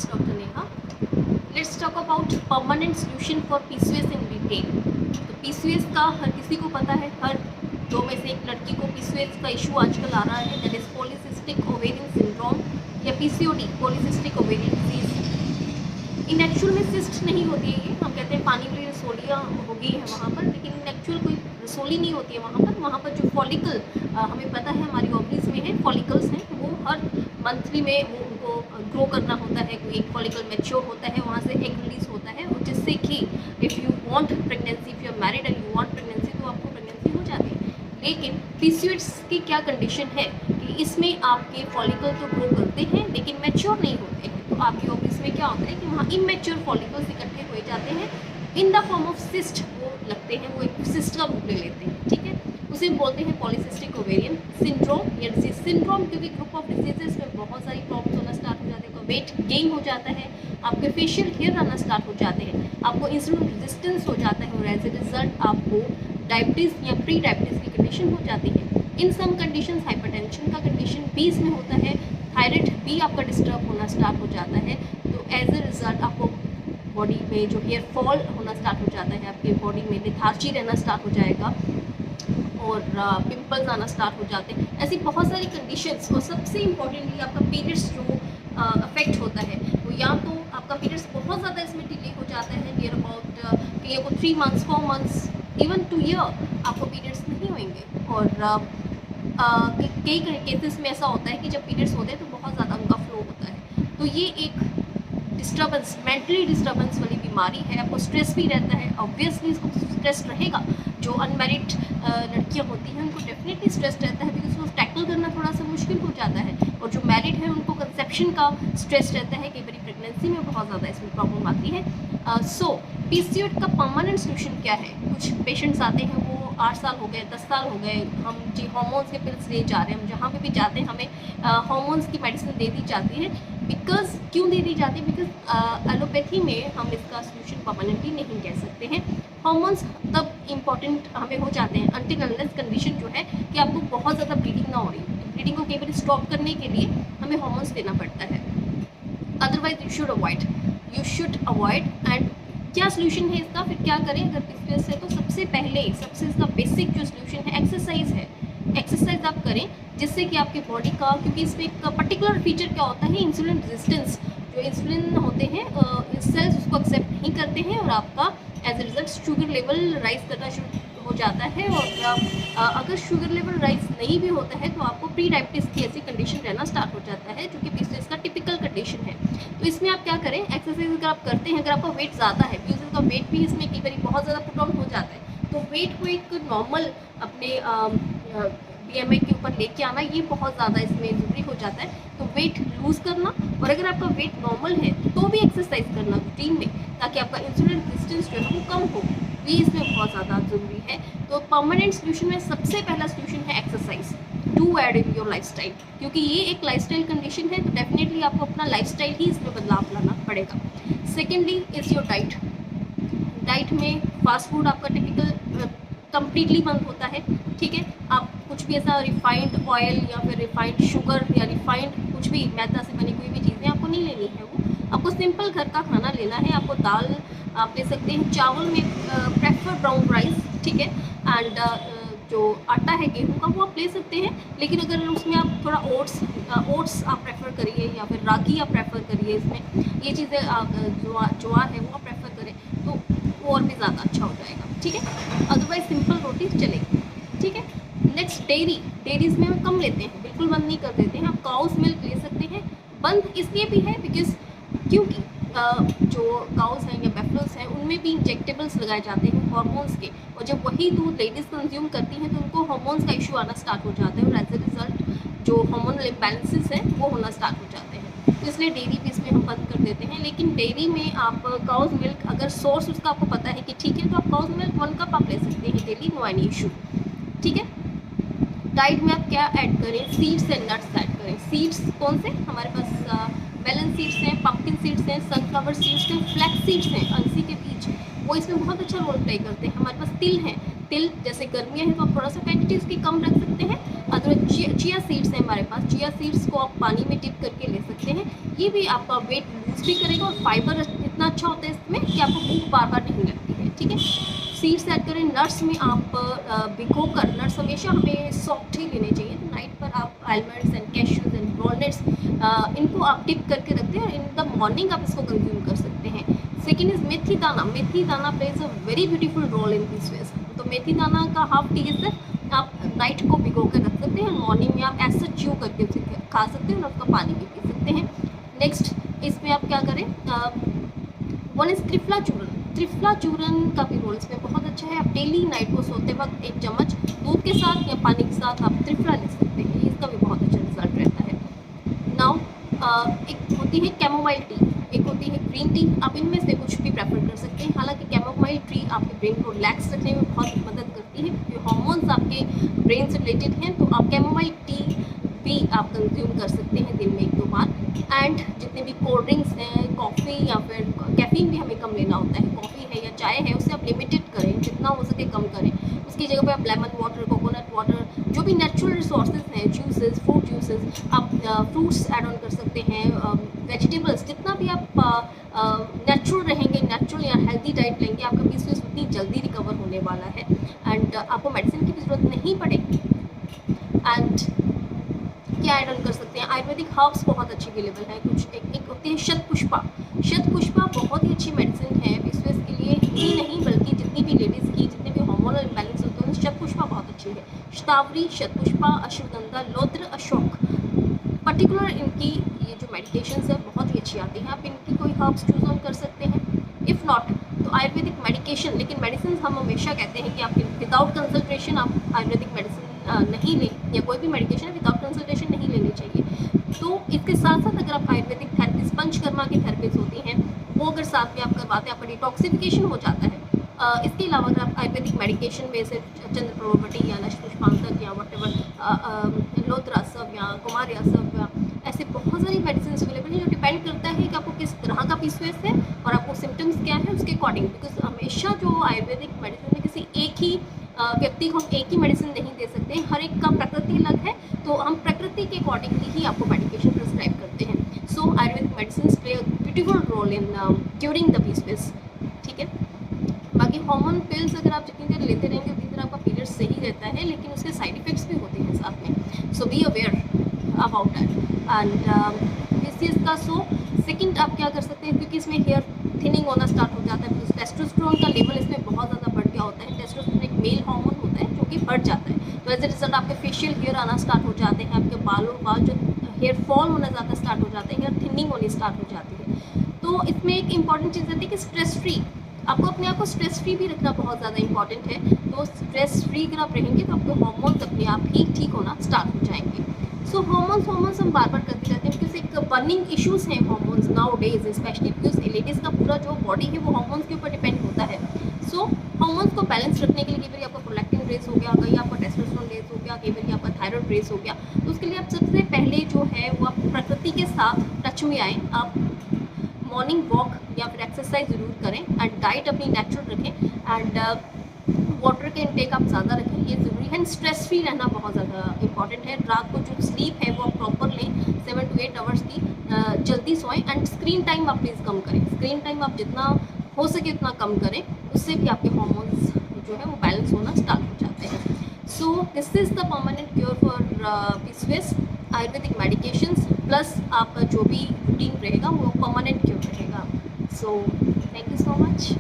It's Dr. Neha. Let's talk about permanent solution for PCOS in detail. तो PCOS का हर किसी को पता है, हर 2 में से एक लड़की को PCOS का इशू आजकल आ रहा है, that is polycystic ovarian syndrome या PCOD, पॉलीसिस्टिक ओवेरियन डिजीज। इन एक्चुअल में सिस्ट नहीं होती है ये, हम कहते हैं पानी वाली रसोलियाँ हो गई है वहाँ पर, लेकिन इन एक्चुअल कोई रसोली नहीं होती है वहाँ पर जो फॉलिकल हमें पता है हमारी ओवरीज में है, फॉलिकल्स हैं, वो हर मंथली में वो उनको ग्रो करना होता है, कोई एक फॉलिकल मैच्योर होता है, वहाँ से एग रिलीज होता है, और जिससे कि if you want pregnancy, if you are married and you want pregnancy, तो आपको प्रेगनेंसी हो जाती है। लेकिन PCOS की क्या कंडीशन है कि इसमें आपके फॉलिकल तो ग्रो करते हैं लेकिन मैच्योर नहीं होते हैं, तो आपकी ओवरीज में क्या होता है कि वहाँ इमेच्योर फॉलिकल्स इकट्ठे हो जाते हैं in the form of cyst, वो लगते हैं, वो एक सिस्ट का रूप ले लेते हैं, ठीक है। उसे बोलते हैं पॉलीसिस्टिक ओवेरियन सिंड्रोम या डिजीज सिंड्रोम, क्योंकि ग्रुप ऑफ डिजीजेस में बहुत सारी प्रॉब्लम्स होना स्टार्ट हो जाते हैं, वेट गेन हो जाता है, आपके फेशियल हेयर आना स्टार्ट हो जाते हैं, आपको इंसुलिन रेजिस्टेंस हो जाता है, और एज ए रिजल्ट आपको डायबिटीज़ या प्री डायबिटीज़ की कंडीशन हो जाती है। इन सम कंडीशन हाइपरटेंशन का कंडीशन भी इसमें होता है, थायराइड भी आपका डिस्टर्ब होना स्टार्ट हो जाता है, तो एज ए रिजल्ट आपको बॉडी में जो हेयर फॉल होना स्टार्ट हो जाता है, आपके बॉडी में लेथार्जी रहना स्टार्ट हो जाएगा, और पिंपल्स आना स्टार्ट हो जाते हैं। ऐसी बहुत सारी कंडीशंस, और सबसे इम्पॉर्टेंटली आपका पीरियड्स जो अफेक्ट होता है, वो या तो आपका पीरियड्स बहुत ज़्यादा इसमें डिले हो जाता है, नियर अबाउट कहीं को 3 months 4 months इवन 2 year आपको पीरियड्स नहीं होंगे, और कई केसेस में ऐसा होता है कि जब पीरियड्स होते हैं तो बहुत ज़्यादा उनका फ्लो होता है, तो ये एक डिस्टर्बेंस, मेंटली डिस्टर्बेंस वाली बीमारी है। आपको स्ट्रेस भी रहता है, ऑब्वियसली इसको स्ट्रेस रहेगा, जो अनमैरिड लड़कियां होती हैं उनको डेफिनेटली स्ट्रेस रहता है, बिकॉज वो टैकल करना थोड़ा सा मुश्किल हो जाता है, और जो मैरिड है उनको कंसेप्शन का स्ट्रेस रहता है, कई बार प्रेगनेंसी में बहुत ज़्यादा इसमें प्रॉब्लम आती है। सो PCOS का परमानेंट सोल्यूशन क्या है? कुछ पेशेंट्स आते हैं, वो 8 साल हो गए, 10 साल हो गए, हम जी हार्मोन्स के पिल्स ले जा रहे हैं, हम जहाँ पे भी जाते हैं हमें हार्मोन्स की मेडिसिन दे दी जाती है, बिकॉज क्यों दे दी जाती है? बिकॉज एलोपैथी में हम इसका सोल्यूशन परमानेंटली नहीं कह सकते हैं। हार्मोन्स तब इम्पॉर्टेंट हमें हो जाते हैं अनटिल अनलेस कंडीशन जो है कि आपको बहुत ज़्यादा ब्लीडिंग ना हो रही, तो ब्लीडिंग को कई बार स्टॉप करने के लिए हमें हार्मोन्स देना पड़ता है, otherwise you should avoid. And क्या सोल्यूशन है इसका? फिर क्या करें अगर PCOS है? तो सबसे पहले सबसे इसका बेसिक जो सोल्यूशन है एक्सरसाइज है। एक्सरसाइज आप करें जिससे कि आपकी बॉडी का, क्योंकि इसमें एक पर्टिकुलर फीचर क्या होता है, इंसुलिन रेजिस्टेंस, जो इंसुलिन होते हैं सेल्स उसको एक्सेप्ट नहीं करते हैं, और आपका as a result sugar level rise करना शुरू हो जाता है, और अगर शुगर लेवल राइज नहीं भी होता है तो आपको प्री डायबिटीज़ की ऐसी कंडीशन रहना स्टार्ट हो जाता है, जो कि PCOS का टिपिकल कंडीशन है। तो इसमें आप क्या करें, एक्सरसाइज अगर आप करते हैं, अगर आपका वेट ज़्यादा है, PCOS का वेट भी इसमें कई बार बहुत ज़्यादा पुट ऑन हो जाता है, तो वेट को एक नॉर्मल अपने BMI के ऊपर लेके आना, ये बहुत ज़्यादा इसमें ज़रूरी हो जाता है। तो वेट लूज़ करना, और अगर आपका वेट नॉर्मल है तो भी एक्सरसाइज करना रूटीन में, ताकि आपका इंसुलिन रेजिस्टेंस जो है वो कम हो, ये इसमें बहुत ज़्यादा ज़रूरी है। तो परमानेंट सोल्यूशन में सबसे पहला सोल्यूशन है exercise, do add in your lifestyle, क्योंकि ये एक लाइफस्टाइल कंडीशन है, तो डेफिनेटली आपको अपना लाइफस्टाइल ही इसमें बदलाव लाना पड़ेगा। Secondly is your diet. Diet में फास्ट फूड आपका टिपिकल कंप्लीटली बंद होता है, ठीक है। आप कुछ भी ऐसा रिफाइंड ऑयल या फिर रिफाइंड शुगर या रिफाइंड कुछ भी मैदा से बनी कोई भी चीज़ें आपको नहीं लेनी है, वो आपको सिंपल घर का खाना लेना है। आपको दाल आप ले सकते हैं, चावल में प्रेफर ब्राउन राइस, ठीक है, एंड जो आटा है गेहूं का वो आप ले सकते हैं, लेकिन अगर उसमें आप थोड़ा ओट्स आप प्रेफर करिए, या फिर रागी आप प्रेफर करिए, इसमें ये चीज़ें ज्वार है वो आप प्रेफर करें तो वो और भी ज़्यादा अच्छा हो जाएगा, ठीक है। अदरवाइज सिंपल रोटी चलेगी, ठीक है। नेक्स्ट डेयरीज में हम कम लेते हैं, बिल्कुल बंद नहीं कर देते हैं। आप काउस मिल्क ले सकते हैं, बंद इसलिए भी है बिकॉज क्योंकि जो काउस हैं या बेफलोस हैं उनमें भी इंजेक्टेबल्स लगाए जाते हैं हार्मोन्स के, और जब वही दूध लेडीज़ कंज्यूम करती हैं तो उनको हार्मोन्स का इशू आना स्टार्ट हो जाता है, और एज ए रिजल्ट जो हार्मोनल इम्बैलेंसेस हैं वो होना स्टार्ट हो जाते हैं, तो इसलिए डेयरी भी इसमें हम बंद कर देते हैं। लेकिन डेयरी में आप काउस मिल्क अगर सोर्स उसका आपको पता है कि ठीक है, तो आप काउस मिल्क 1 कप आप ले सकते हैं डेली, नो एनी इशू, ठीक है। डाइट में आप क्या ऐड करें? सीड्स एंड नट्स ऐड करें। सीड्स कौन से? हमारे पास मेलन सीड्स हैं, पम्पकिन सीड्स हैं, सनफ्लावर सीड्स हैं, फ्लैक्स सीड्स हैं, अलसी के बीज, वो इसमें बहुत अच्छा रोल प्ले करते हैं। हमारे पास तिल हैं, तिल, जैसे गर्मियाँ हैं तो आप थोड़ा सा क्वांटिटी इसकी कम रख सकते हैं। अदरवाइज चिया सीड्स हैं हमारे पास, चिया सीड्स को आप पानी में डिप करके ले सकते हैं। ये भी आपका वेट लूज भी करेगा और फाइबर इतना अच्छा होता है इसमें कि आपको भूख बार बार नहीं लगती है। ठीक है, सीड्स ऐड करें। नट्स में आप भिगो कर, नट्स हमेशा हमें सॉफ्ट ही लेने चाहिए, तो नाइट पर आप almonds and cashews and walnuts इनको आप डिप करके रखते हैं और इन द मॉर्निंग आप इसको कंज्यूम कर सकते हैं। सेकेंड इज मेथी दाना। मेथी दाना plays a very beautiful role in PCOS. तो मेथी दाना का हाफ टी स्पून आप नाइट को भिगो कर रख सकते हैं, मॉर्निंग में आप ऐसा च्यू करके उसे खा सकते हैं और उसका पानी भी पी सकते हैं। नेक्स्ट इसमें आप क्या करें, वन इज त्रिफला चूरन। त्रिफला चूरन का भी रोल इसमें बहुत अच्छा है। आप डेली नाइट को सोते वक्त 1 चम्मच दूध के साथ या पानी के साथ आप त्रिफला ले सकते हैं, इसका भी बहुत अच्छा रिजल्ट रहता है। नाउ एक होती है कैमोमाइल टी, एक होती है ग्रीन टी। आप इनमें से कुछ भी प्रेफर कर सकते हैं। हालांकि कैमोमाइल टी आपके ब्रेन को रिलैक्स रखने में बहुत मदद करती है, क्योंकि हार्मोन्स आपके ब्रेन से रिलेटेड हैं, तो आप कैमोमाइल टी भी आप कंज्यूम कर सकते हैं दिन में 1-2 बार। एंड जितने भी कोल्ड ड्रिंक्स हैं, कॉफ़ी या फिर कैफीन भी हमें कम लेना होता है, कॉफ़ी है या चाय है उसे आप लिमिटेड करें, जितना हो सके कम करें। उसकी जगह पे आप लेमन वाटर, कोकोनट वाटर, जो भी नेचुरल रिसोर्सेज हैं, जूसेस, फ्रूट जूसेस, आप फ्रूट्स ऐड ऑन कर सकते हैं, वेजिटेबल्स, जितना भी आप नेचुरल रहेंगे, नेचुरल या हेल्दी डाइट लेंगे, आपका पीसीओएस उतनी जल्दी रिकवर होने वाला है एंड आपको मेडिसिन की भी ज़रूरत नहीं पड़ेगी। एंड क्या ऐड ऑन कर सकते हैं, आयुर्वेदिक हर्ब्स बहुत अच्छी अवेलेबल हैं। कुछ एक होती है शतपुष्पा। शतपुष्पा बहुत ही अच्छी मेडिसिन है पीसीओएस के लिए ही नहीं, बल्कि जितनी भी लेडीज़ की जितने भी हार्मोनल इम्बैलेंस होते हैं, शतपुष्पा बहुत अच्छी है। शतावरी, शतपुष्पा, अश्वगंधा, लौत्र, अशोक, पर्टिकुलर इनकी ये जो मेडिकेशंस है बहुत ही अच्छी आती हैं। आप इनकी कोई हर्ब्स चूज ऑन कर सकते हैं। इफ़ नॉट तो आयुर्वेदिक मेडिकेशन, लेकिन मेडिसिन हम हमेशा कहते हैं कि आप विदाउट कंसल्टेशन आप आयुर्वेदिक मेडिसिन नहीं लें, या कोई भी मेडिकेशन विदाउट कंसल्टेशन नहीं लेनी चाहिए। तो इसके साथ साथ अगर आप आयुर्वेदिक थेरेपिस्ट, पंचकर्मा की थेरेपिस्ट होती हैं, वो अगर साथ में आप करवाते हैं, आपका डिटॉक्सिफिकेशन हो जाता है। इसके अलावा अगर आप आयुर्वेदिक मेडिकेशन में से चंद्रप्रभवटी या नष्टपुष्पांतक या वटेवर लोत्रासव या कुमार्यासव या ऐसे बहुत सारी मेडिसिन अवेलेबल हैं, जो डिपेंड करता है कि आपको किस तरह का पीसीओएस है और आपको सिम्टम्स क्या है उसके अकॉर्डिंग। बिकॉज हमेशा जो आयुर्वेदिक मेडिसिन में किसी एक ही व्यक्ति को हम एक ही मेडिसिन नहीं दे सकते, हर एक का प्रकृति अलग है, तो हम प्रकृति के अकॉर्डिंगली ही आपको मेडिकेशन प्रिस्क्राइब करते हैं। So Ayurvedic medicine play a beautiful role in curing the PCOS. ठीक है, बाकी हार्मोन पिल्स अगर आप जितनी देर लेते रहेंगे उतनी देर आपका पीरियड सही रहता है, लेकिन उसके साइड इफेक्ट्स भी होते हैं साथ में, so be aware about that. And PCOS का सेकंड आप क्या कर सकते हैं, क्योंकि इसमें हेयर थिनिंग होना स्टार्ट हो जाता है, बिकॉज टेस्टोस्टेरोन का लेवल इसमें बहुत ज़्यादा बढ़ गया होता है। टेस्टोस्टेरोन एक मेल हार्मोन होता है जो कि बढ़ जाता है, तो एज ए रिजल्ट आपके फेशियल हेयर आना स्टार्ट हो जाते हैं, आपके बाल जो हेयर फॉल होना ज़्यादा स्टार्ट हो जाते हैं, हेयर थिनिंग होनी स्टार्ट हो जाती है। तो इसमें एक इंपॉर्टेंट चीज़ रहती है कि स्ट्रेस फ्री, आपको अपने आप को स्ट्रेस फ्री भी रखना बहुत ज़्यादा इंपॉर्टेंट है। तो स्ट्रेस फ्री अगर आप रहेंगे तो आपके हार्मोन्स अपने आप ही ठीक होना स्टार्ट हो जाएंगे। सो हार्मोन्स हम बार बार करते रहते हैं, बिकॉज एक बर्निंग इश्यूज हैं hormones now days, specially because ladies का पूरा जो बॉडी है वो हार्मोन्स के ऊपर डिपेंड होता है। सो हार्मोन्स को बैलेंस रखने के लिए कई बार आपका प्रोलैक्टिन रेस हो गया, कहीं आपका टेस्टोस्टेरोन रेस हो गया, कई बार आपका थायराइड रेस हो गया, तो उसके लिए आप सबसे पहले जो है वो आप प्रकृति के साथ टच में आएँ। आप मॉर्निंग वॉक या फिर एक्सरसाइज ज़रूर करें एंड डाइट अपनी नेचुरल रखें एंड वाटर के इनटेक आप ज़्यादा रखें, ये ज़रूरी है। स्ट्रेस फ्री रहना बहुत ज़्यादा इंपॉर्टेंट है। रात को जो स्लीप है वो आप प्रॉपर लें, 7 to 8 आवर्स की, जल्दी सोएं एंड स्क्रीन टाइम आप प्लीज़ कम करें। स्क्रीन टाइम आप जितना हो सके उतना कम करें, उससे भी आपके हार्मोन्स जो है वो बैलेंस होना स्टार्ट हो जाते हैं। So this is the permanent cure for PCOS. Ayurvedic medications plus आपका जो भी रूटीन रहेगा वो परमानेंट क्योर रहेगा। So thank you so much.